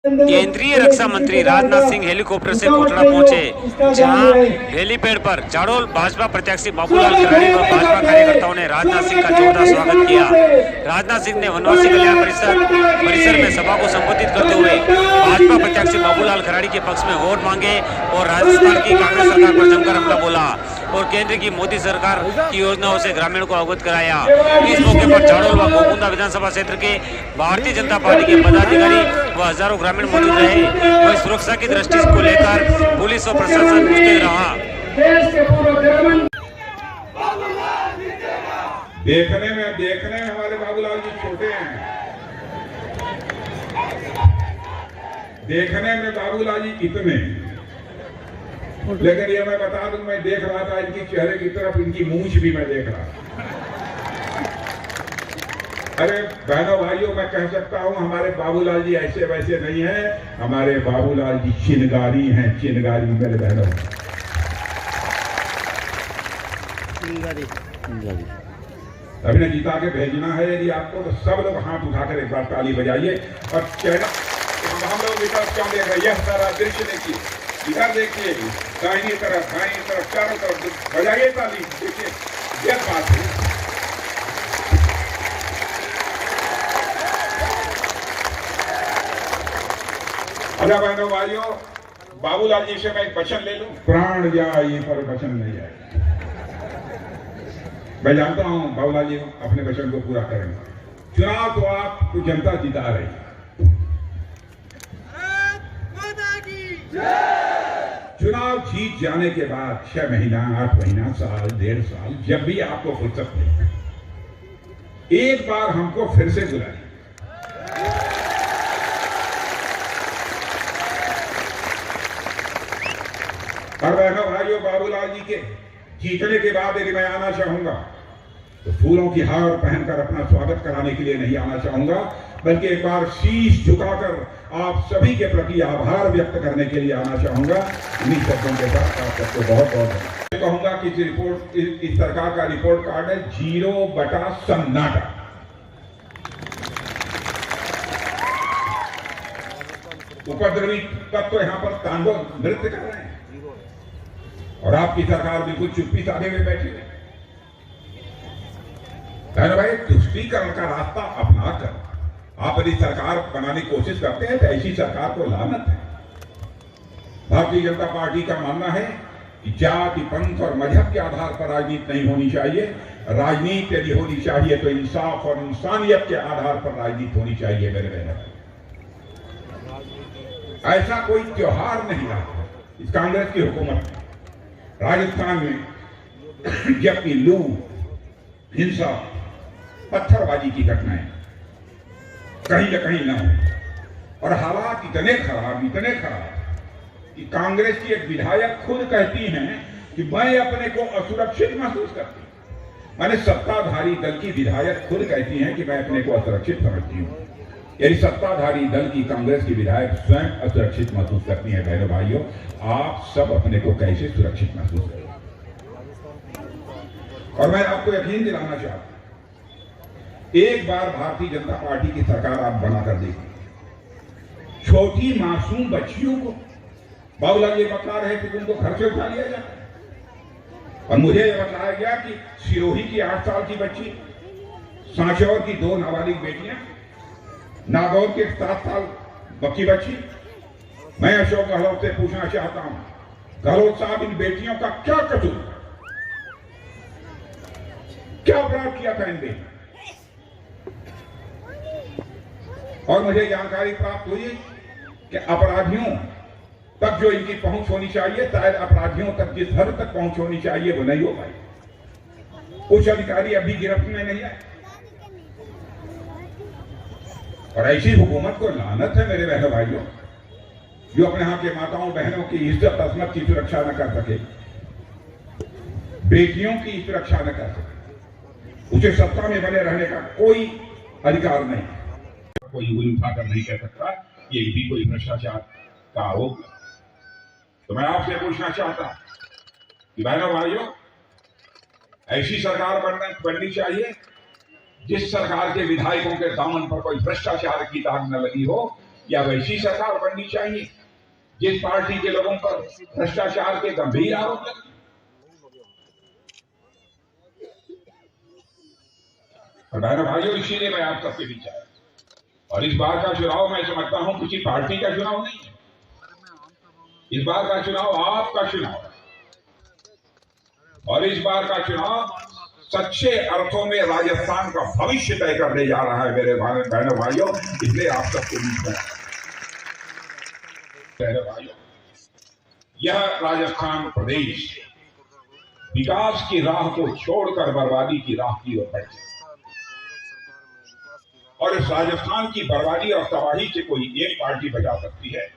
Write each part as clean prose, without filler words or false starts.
केंद्रीय रक्षा मंत्री राजनाथ सिंह हेलीकॉप्टर से कोटड़ा पहुंचे, जहां हेलीपैड पर जाडोल भाजपा प्रत्याशी बाबूलाल खराड़ी व भाजपा कार्यकर्ताओं ने राजनाथ सिंह का जोरदार स्वागत किया। राजनाथ सिंह ने वनवासी कल्याण परिसर में सभा को संबोधित करते हुए भाजपा प्रत्याशी बाबूलाल खराड़ी के पक्ष में वोट मांगे और राजस्थान की कांग्रेस सरकार पर जमकर हमला बोला और केंद्र की मोदी सरकार की योजनाओं से ग्रामीणों को अवगत कराया। इस मौके पर जाडोल व गोकुंदा विधानसभा क्षेत्र के भारतीय जनता पार्टी के पदाधिकारी व हजारों ग्रामीण मौजूद रहे। वही सुरक्षा की दृष्टि को लेकर पुलिस और प्रशासन मुस्तैद रहा। देखने में हमारे बाबूलाल जी छोटे हैं, देखने में बाबूलाल जी इतने, लेकिन ये मैं बता दूं, मैं देख रहा था इनकी चेहरे की तरफ, इनकी मूंछ भी मैं देख रहा। अरे बहनों भाइयों, मैं कह सकता हूं हमारे बाबूलाल जी ऐसे वैसे नहीं हैं, हमारे बाबूलाल जी चिनगारी हैं, चिनगारी मेरे बहनों। अभी ने जीता के भेजना है यदि आपको, तो सब लोग हाथ उठाकर एक बार ताली बजाइए और चेहरा हम लोग क्या देख रहे हैं, यह सारा दृश्य देखिए, इधर देखिए, दाहिनी तरफ बाईं तरफ चारों तरफ बजाइए ताली, देखिए यह बात है। अरे बहनों भाइयों, बाबूलाल जी से मैं एक वचन ले लूं, प्राण जाए पर वचन नहीं जाए। मैं जानता हूं बाबूलाल जी अपने वचन को पूरा करेंगे। चुनाव तो आपको जनता जिता रही है, चुनाव जीत जाने के बाद 6 महीना 8 महीना साल 1.5 साल जब भी आपको फुर्सत मिले, एक बार हमको फिर से बुलाइए। और बहनों भाइयों, बाबूलाल जी के जीतने के बाद यदि मैं आना चाहूंगा तो फूलों की हार पहनकर अपना स्वागत कराने के लिए नहीं आना चाहूंगा, बल्कि एक बार शीश झुकाकर आप सभी के प्रति आभार व्यक्त करने के लिए आना चाहूंगा। इन्हीं शब्दों के साथ आप सबको बहुत बहुत कहूंगा कि इस सरकार का रिपोर्ट कार्ड है 0 सन्नाटा। उपद्रवी तत्व यहाँ पर तांडव नृत्य कर रहे हैं और आपकी सरकार बिल्कुल चुप्पी साधे हुए बैठी है। भाई, तुष्टीकरण का रास्ता अपना कर आप यदि सरकार बनाने की कोशिश करते हैं तो ऐसी सरकार को लानत है। भारतीय जनता पार्टी का मानना है कि जाति, पंथ और मजहब के आधार पर राजनीति नहीं होनी चाहिए। राजनीति यदि होनी चाहिए तो इंसाफ और इंसानियत के आधार पर राजनीति होनी चाहिए। मेरे बहनों, ऐसा कोई त्योहार नहीं रहा इस कांग्रेस की हुकूमत में। राजस्थान में जबकि लूट, हिंसा, पत्थरबाजी की घटनाएं कहीं न कहीं न हो और हालात इतने खराब कि कांग्रेस की एक विधायक खुद कहती हैं कि मैं अपने को असुरक्षित महसूस करती हूं। माने सत्ताधारी दल की विधायक खुद कहती हैं कि मैं अपने को असुरक्षित समझती हूं। यदि सत्ताधारी दल की कांग्रेस की विधायक स्वयं असुरक्षित महसूस करती हैं, बहनों भाइयों, आप सब अपने को कैसे सुरक्षित महसूस करें? और मैं आपको यकीन दिलाना चाहता हूं, एक बार भारतीय जनता पार्टी की सरकार आप बनाकर देखिए, छोटी मासूम बच्चियों को बाबूलाल जी बता रहे कि उनको घर से उठा लिया जाए और मुझे यह बताया गया कि सिरोही की 8 साल की बच्ची, सांचौर की 2 नाबालिग बेटियां, नागौर के 7 साल बकी बच्ची। मैं अशोक गहलोत से पूछना चाहता हूं, गहलोत साहब, इन बेटियों का क्या कसूर, क्या अपराध किया था इन बेटियों? और मुझे जानकारी प्राप्त हुई कि अपराधियों तक जो इनकी पहुंच होनी चाहिए, शायद अपराधियों तक जिस हद तक पहुंच होनी चाहिए वो नहीं हो पाई। उच्च अधिकारी अभी गिरफ्त में नहीं है और ऐसी हुकूमत को लानत है मेरे बहनों भाइयों, जो अपने यहाँ के माताओं बहनों की इज्जत अजमत की सुरक्षा न कर सके, बेटियों की सुरक्षा न कर सके, उसे सत्ता में बने रहने का कोई अधिकार नहीं। कोई उंगली उठाकर नहीं कह सकता ये भी कोई भ्रष्टाचार का आरोप। तो मैं आपसे पूछना चाहता कि बहनों भाइयों, ऐसी सरकार बननी चाहिए जिस सरकार के विधायकों के दामन पर कोई भ्रष्टाचार की दाग न लगी हो, या वैसी सरकार बननी चाहिए जिस पार्टी के लोगों पर भ्रष्टाचार के गंभीर आरोप लगे? और बहनों भाइयों, इसीलिए मैं आप सबके बीच आया। और इस बार का चुनाव मैं समझता हूं किसी पार्टी का चुनाव नहीं है। इस बार का चुनाव आपका चुनाव है। और इस बार का चुनाव सच्चे अर्थों में राजस्थान का भविष्य तय करने जा रहा है मेरे बहनों भाइयों। इसलिए आप सबके बीच में बहनों भाइयों, यह राजस्थान प्रदेश विकास की राह को छोड़कर बर्बादी की राह की ओर बढ़ जाए। और इस राजस्थान की बर्बादी और तबाही से कोई एक पार्टी बचा सकती है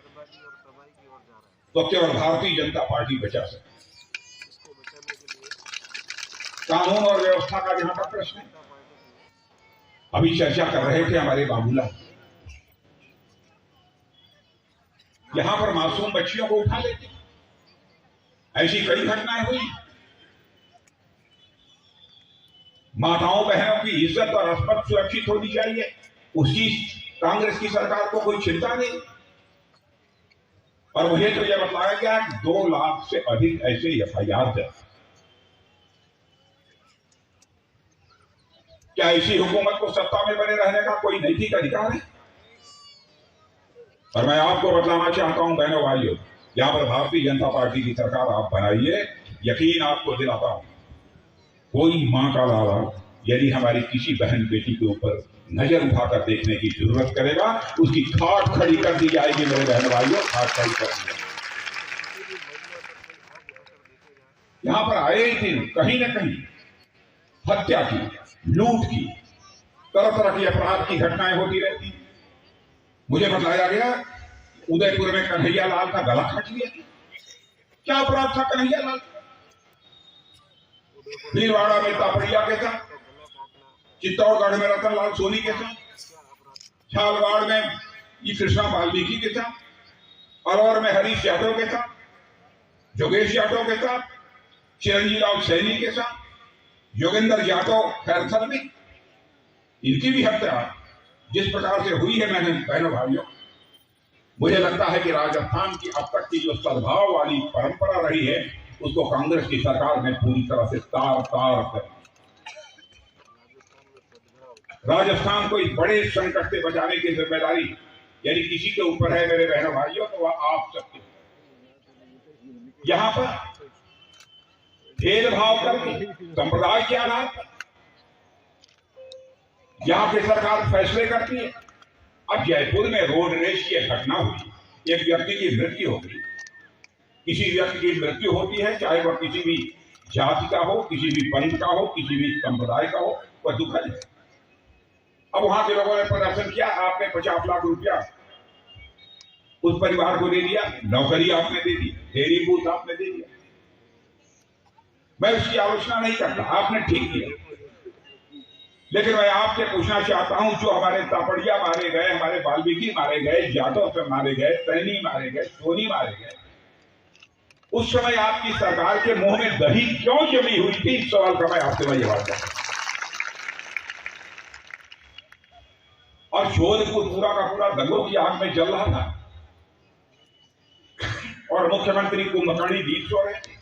तो केवल भारतीय जनता पार्टी बचा सकती है। कानून और व्यवस्था का जहां तक प्रश्न है, अभी चर्चा कर रहे थे हमारे बाबूलाल, यहां पर मासूम बच्चियों को उठा लेते, ऐसी कई घटनाएं हुई। माताओं बहनों की इज्जत और अस्मत सुरक्षित होनी चाहिए, उसकी कांग्रेस की सरकार को कोई चिंता नहीं। और मुझे तो यह बताया गया कि 2 लाख से अधिक ऐसे एफआईआर दर्ज। क्या इसी हुकूमत को सत्ता में बने रहने का कोई नैतिक अधिकार है? और मैं आपको बताना चाहता हूं बहनों भाइयों, यहां पर भारतीय जनता पार्टी की सरकार आप बनाइए, यकीन आपको दिलाता हूं, कोई मां का लाला यदि हमारी किसी बहन बेटी के ऊपर नजर उठाकर देखने की जरूरत करेगा, उसकी खाट खड़ी कर दी जाएगी मेरे बहन भाइयों, खाट खड़ी कर दी जाएगी। यहां पर आए ही दिन कहीं न कहीं हत्या की, लूट की, तरह तरह की अपराध की घटनाएं होती रहती। मुझे बताया गया उदयपुर में कन्हैया लाल का गला काट लिया। क्या अपराध था कन्हैया लाल? भीलवाड़ा में तापड़िया के साथ, चित्तौड़गढ़ में रतनलाल सोनी के साथ, झालवाड़ में ई कृष्णा वाल्मीकि के साथ, अलवर में हरीश यादव के साथ, जोगेश यादव के साथ, चिरंजीव राव सैनी के साथ, योगेंद्र यादव खैरथल में, इनकी भी हत्या जिस प्रकार से हुई है मैंने बहनों भाइयों, मुझे लगता है कि राजस्थान की अब तक की जो सद्भाव वाली परंपरा रही है उसको कांग्रेस की सरकार ने पूरी तरह से तार तार कर राजस्थान को इस बड़े संकट से बचाने की जिम्मेदारी यदि किसी के ऊपर है मेरे बहनों भाइयों तो वह आप सबके। यहां पर भेदभाव करके संप्रदाय के आधार पर यहां की सरकार फैसले करती है। अब जयपुर में रोड रेस की घटना हुई, एक व्यक्ति की मृत्यु हो गई। किसी व्यक्ति की मृत्यु होती है, चाहे वह किसी भी जाति का हो, किसी भी पंथ का हो, किसी भी संप्रदाय का हो, वह दुखद है। अब वहां के लोगों ने प्रदर्शन किया, आपने 50 लाख रुपया उस परिवार को दे दिया, नौकरी आपने दे दी, डेयरी बूथ आपने दे दिया। मैं उसकी आलोचना नहीं करता, आपने ठीक किया, लेकिन मैं आपसे पूछना चाहता हूं, जो हमारे तापड़िया मारे गए, हमारे वाल्मीकि मारे गए, यादव से मारे गए, सैनी मारे गए, सोनी मारे गए, उस समय आपकी सरकार के मुंह में दही क्यों जमी हुई थी? इस सवाल का मैं आपसे मैं जवाब करता हूं। और जोधपुर पूरा का पूरा दंगों की आग में जल रहा था और मुख्यमंत्री कुंभकर्णी जीत सो रहे थे।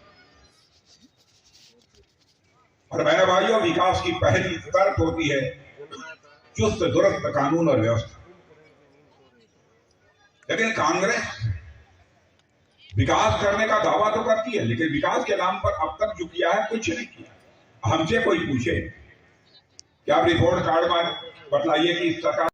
और मेरे भाइयों, विकास की पहली शर्त होती है चुस्त दुरुस्त कानून और व्यवस्था। लेकिन कांग्रेस विकास करने का दावा तो करती है, लेकिन विकास के नाम पर अब तक जो किया है कुछ नहीं किया। हमसे कोई पूछे कि आप रिपोर्ट कार्ड में बतलाइए कि इस सरकार